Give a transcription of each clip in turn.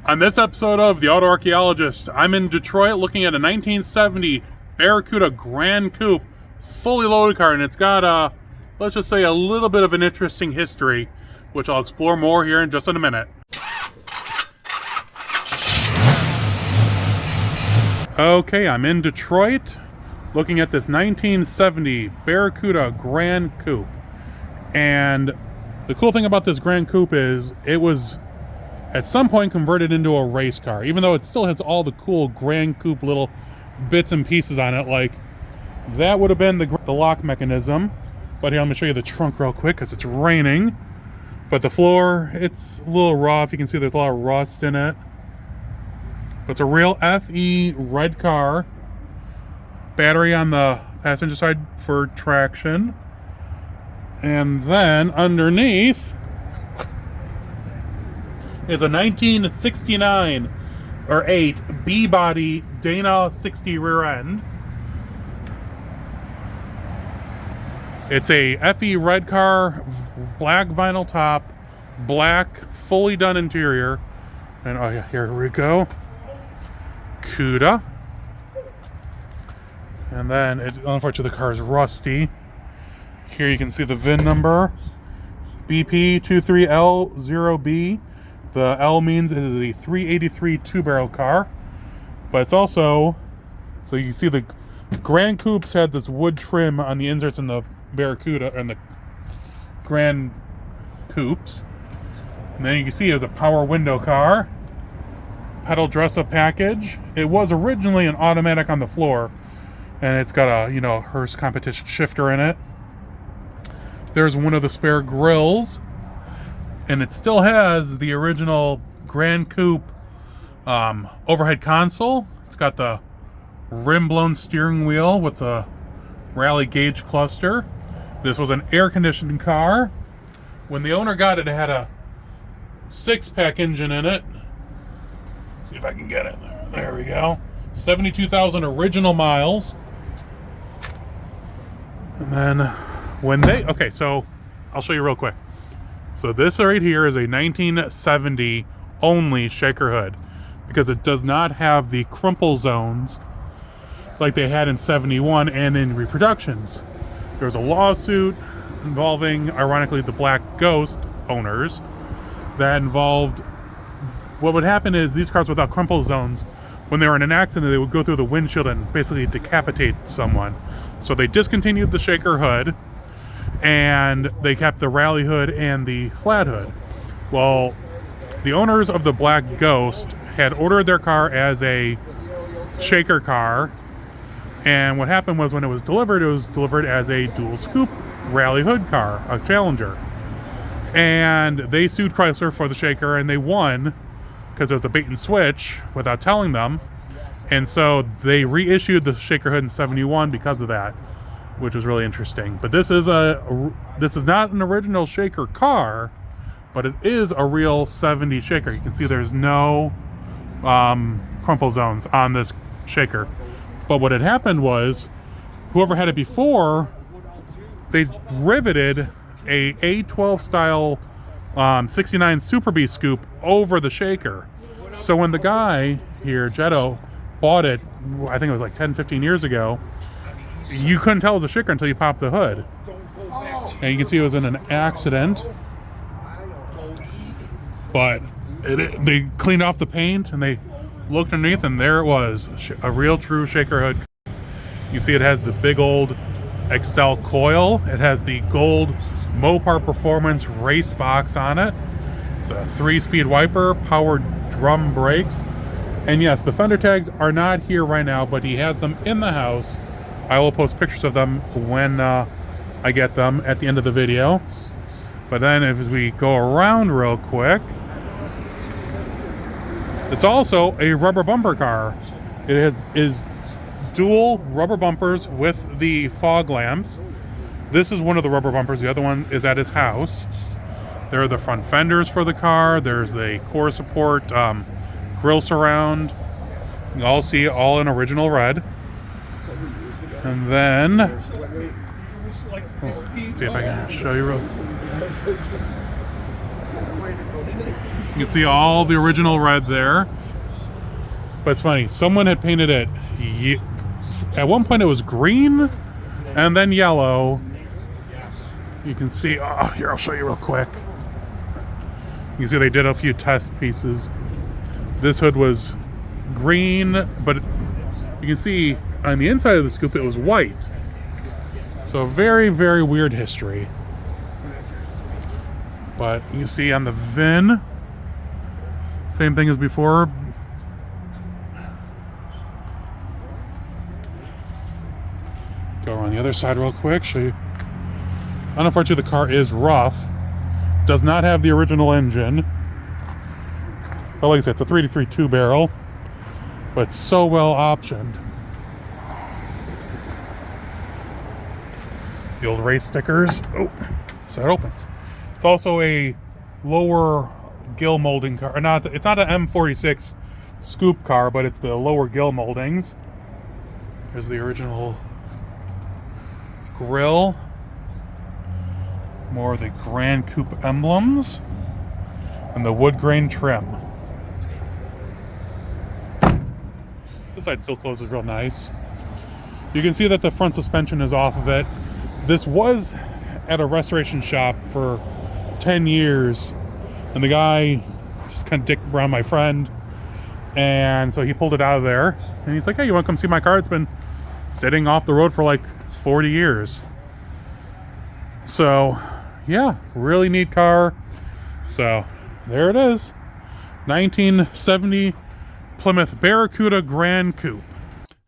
On this episode of The AutoArchaeologist, I'm in Detroit looking at a 1970 Barracuda Gran Coupe fully loaded car, and it's got let's just say a little bit of an interesting history, which I'll explore more here in just a minute. Okay, I'm in Detroit looking at this 1970 Barracuda Gran Coupe, and the cool thing about this Gran Coupe is it was at some point converted into a race car, even though it still has all the cool Gran Coupe little bits and pieces on it. Like that would have been the lock mechanism. But here, let me show you the trunk real quick because it's raining. But the floor, it's a little rough. You can see there's a lot of rust in it. But it's a real FE red car. Battery on the passenger side for traction. And then underneath is a 1969 or 8 B-body Dana 60 rear end. It's a FE red car, black vinyl top, black fully done interior, and oh yeah, here we go. CUDA. And then unfortunately the car is rusty. Here you can see the VIN number, BP23L0B. The L means it is a 383 two-barrel car, but it's also, so you can see the Gran Coupes had this wood trim on the inserts in the Barracuda and the Gran Coupes. And then you can see it was a power window car, pedal dress-up package. It was originally an automatic on the floor, and it's got a, Hearst competition shifter in it. There's one of the spare grills. And it still has the original Gran Coupe overhead console. It's got the rim-blown steering wheel with the rally gauge cluster. This was an air-conditioned car. When the owner got it, it had a 6-pack engine in it. See if I can get it there. There we go. 72,000 original miles. And then when okay, so I'll show you real quick. So this right here is a 1970 only shaker hood because it does not have the crumple zones like they had in 71 and in reproductions. There was a lawsuit involving, ironically, the Black Ghost owners that involved, what would happen is these cars without crumple zones, when they were in an accident, they would go through the windshield and basically decapitate someone. So they discontinued the shaker hood, and they kept the rally hood and the flat hood. Well, the owners of the Black Ghost had ordered their car as a shaker car, and what happened was when it was delivered as a dual scoop rally hood car, a Challenger. And they sued Chrysler for the shaker, and they won because it was a bait and switch without telling them. And so they reissued the shaker hood in 71 because of that, which was really interesting. But this is not an original shaker car, but it is a real 70 shaker. You can see there's no crumple zones on this shaker. But what had happened was, whoever had it before, they riveted a A12 style 69 Super B scoop over the shaker. So when the guy here, Jetto, bought it, I think it was like 10, 15 years ago, you couldn't tell it was a shaker until you popped the hood. And you can see it was in an accident. But they cleaned off the paint and they looked underneath, and there it was, a real true shaker hood. You see it has the big old Excel coil. It has the gold Mopar Performance race box on it. It's a 3-speed wiper, powered drum brakes. And yes, the fender tags are not here right now, but he has them in the house. I will post pictures of them when I get them at the end of the video. But then if we go around real quick, it's also a rubber bumper car. It is dual rubber bumpers with the fog lamps. This is one of the rubber bumpers. The other one is at his house. There are the front fenders for the car. There's the core support, grill surround. You all see it all in original red. And then, see if I can show you real quick. You can see all the original red there. But it's funny, someone had painted it, at one point it was green and then yellow. You can see, oh, here, I'll show you real quick. You can see they did a few test pieces. This hood was green, but you can see on the inside of the scoop it was white. So very, very weird history. But you see on the VIN, same thing as before. Go around the other side real quick, show you. Unfortunately, the car is rough. Does not have the original engine. But like I said, it's a 383 two-barrel, but so well optioned. The old race stickers. Oh, so it opens. It's also a lower gill molding car. Or not, it's not an M46 scoop car, but it's the lower gill moldings. Here's the original grille. More of the Gran Coupe emblems. And the wood grain trim. This side still closes real nice. You can see that the front suspension is off of it. This was at a restoration shop for 10 years. And the guy just kind of dicked around my friend. And so he pulled it out of there. And he's like, hey, you want to come see my car? It's been sitting off the road for like 40 years. So, yeah, really neat car. So, there it is. 1970 Plymouth Barracuda Gran Coupe.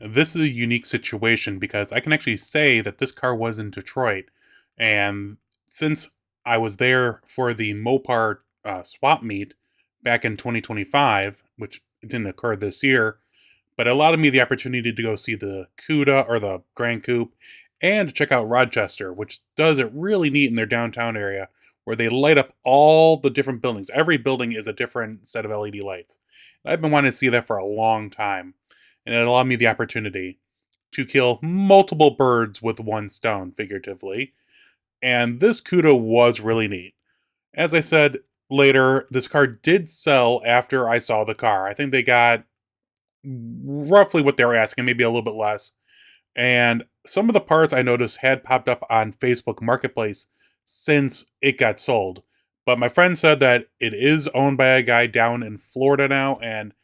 This is a unique situation because I can actually say that this car was in Detroit. And since I was there for the Mopar swap meet back in 2025, which didn't occur this year, but it allowed me the opportunity to go see the Cuda or the Gran Coupe and to check out Rochester, which does it really neat in their downtown area where they light up all the different buildings. Every building is a different set of LED lights. I've been wanting to see that for a long time, and it allowed me the opportunity to kill multiple birds with one stone, figuratively. And this Cuda was really neat. As I said later, this car did sell after I saw the car. I think they got roughly what they were asking, maybe a little bit less. And some of the parts I noticed had popped up on Facebook Marketplace since it got sold. But my friend said that it is owned by a guy down in Florida now, and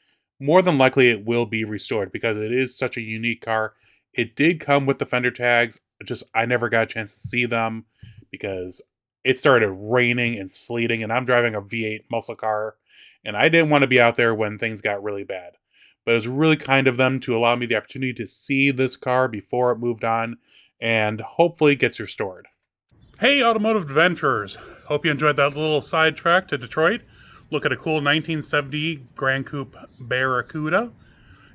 more than likely it will be restored because it is such a unique car. It did come with the fender tags, just I never got a chance to see them because it started raining and sleeting, and I'm driving a V8 muscle car, and I didn't want to be out there when things got really bad. But it was really kind of them to allow me the opportunity to see this car before it moved on, and hopefully gets restored. Hey, automotive adventurers! Hope you enjoyed that little sidetrack to Detroit. Look at a cool 1970 Gran Coupe Barracuda.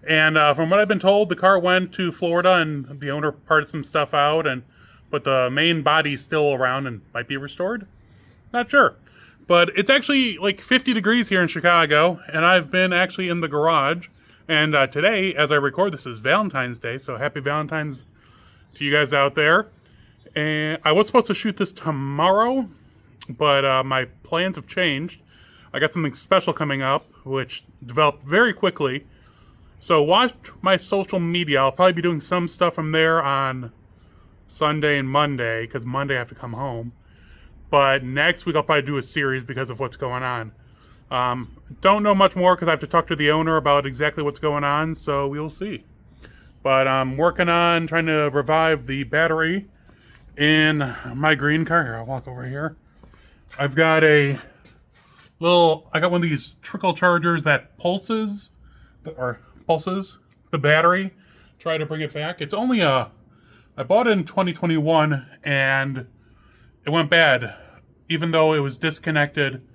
And from what I've been told, the car went to Florida and the owner parted some stuff out, but the main body's still around and might be restored. Not sure. But it's actually like 50 degrees here in Chicago, and I've been actually in the garage. And today, as I record, this is Valentine's Day, so happy Valentine's to you guys out there. And I was supposed to shoot this tomorrow, but my plans have changed. I got something special coming up, which developed very quickly. So watch my social media. I'll probably be doing some stuff from there on Sunday and Monday, because Monday I have to come home. But next week I'll probably do a series because of what's going on. Don't know much more because I have to talk to the owner about exactly what's going on, so we'll see. But I'm working on trying to revive the battery in my green car. Here, I'll walk over here. I've got I got one of these trickle chargers that pulses the battery. Try to bring it back. It's only I bought it in 2021 and it went bad, even though it was disconnected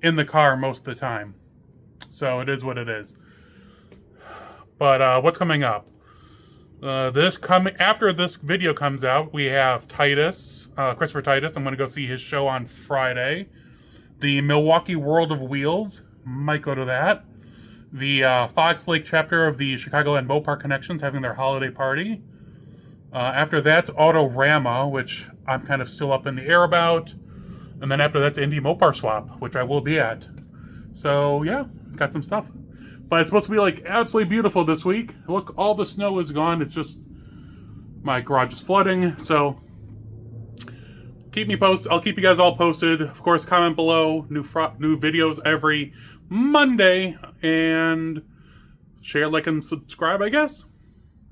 in the car most of the time. So it is what it is. But what's coming up? After this video comes out, we have Titus, Christopher Titus. I'm going to go see his show on Friday. The Milwaukee World of Wheels, might go to that. The Fox Lake chapter of the Chicagoland Mopar Connections having their holiday party. After that, Autorama, which I'm kind of still up in the air about. And then after that's Indy Mopar swap, which I will be at. So yeah, got some stuff. But it's supposed to be like absolutely beautiful this week. Look, all the snow is gone. It's just my garage is flooding. So keep me posted. I'll keep you guys all posted. Of course, comment below. New videos every Monday. And share, like, and subscribe, I guess.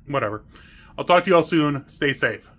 Whatever. I'll talk to you all soon. Stay safe.